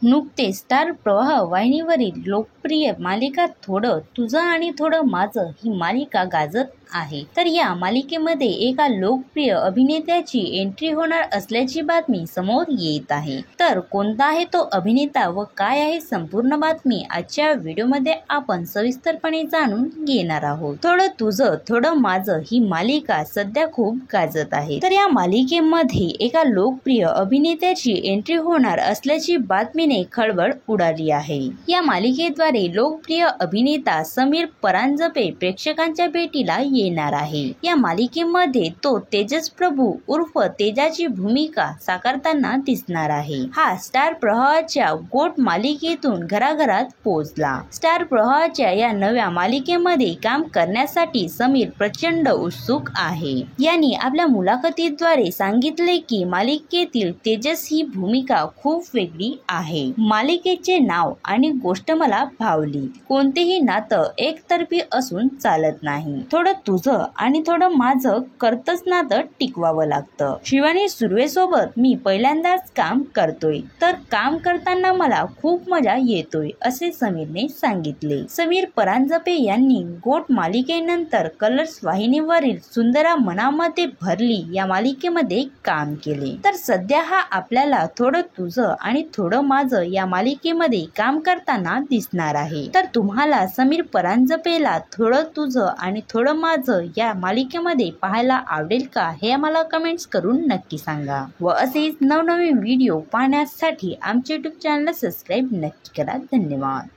नुकतेच स्टार प्रवाह वाहिनीवरील लोकप्रिय मालिका थोडं तुझं आणि थोडं माझं ही मालिका गाजत आहे। तर या मालिकेमध्ये एका लोकप्रिय अभिनेत्याची एंट्री होणार असल्याची बातमी समोर येत आहे। तर कोणता आहे तो अभिनेता व काय आहे संपूर्ण बातमी आजच्या व्हिडिओमध्ये आपण सविस्तरपणे जाणून घेणार आहोत। थोडं तुझं थोडं माझं ही मालिका सध्या खूप गाजत आहे। तर या मालिकेमध्ये एका लोकप्रिय अभिनेत्याची एंट्री होणार असल्याची बातमीने खळबळ उडाली आहे। या मालिकेद्वारे लोकप्रिय अभिनेता समीर परांजपे प्रेक्षकांच्या भेटीला येणार आहे। या मालिकेमध्ये तो तेजस प्रभू उर्फ तेजाची भूमिका साकारताना दिसणार आहे। हा स्टार प्रवाहाच्या गोट मालिकेतून घराघरात पोहोचला। स्टार प्रवाहाच्या या नव्या मालिकेमध्ये काम करण्यासाठी समीर प्रचंड उत्सुक आहे। यांनी आपल्या मुलाखतीद्वारे सांगितले की मालिकेतील तेजस ही भूमिका खूप वेगळी आहे। मालिकेचे नाव आणि गोष्ट मला भावली। कोणतेही नातं एकतर्फी असून चालत नाही। थोडं तुझं आणि थोडं माझं करतच नातं टिकवावं लागतं। शिवानी सुर्वेसोबत मी पहिल्यांदाच काम करतोय, तर काम करताना मला खूप मजा येतोय असे समीरने सांगितले। समीर परांजपे यांनी गोट मालिकेनंतर कलर्स वाहिनीवरील सुंदरा मनामध्ये भरली या मालिकेमध्ये काम केले। तर सध्या हा आपल्याला थोडं तुझं आणि थोडं माझं या मालिकेमध्ये काम करताना दिसणार आहे। तर तुम्हाला समीर परांजपेला थोडं तुझं आणि थोडं माझं या मालिकेमध्ये पाहायला आवडेल का हे आम्हाला कमेंट्स करून नक्की सांगा। व असेच नवनवीन व्हिडिओ पाहण्यासाठी आमचे YouTube चॅनल सबस्क्राईब नक्की करा। धन्यवाद।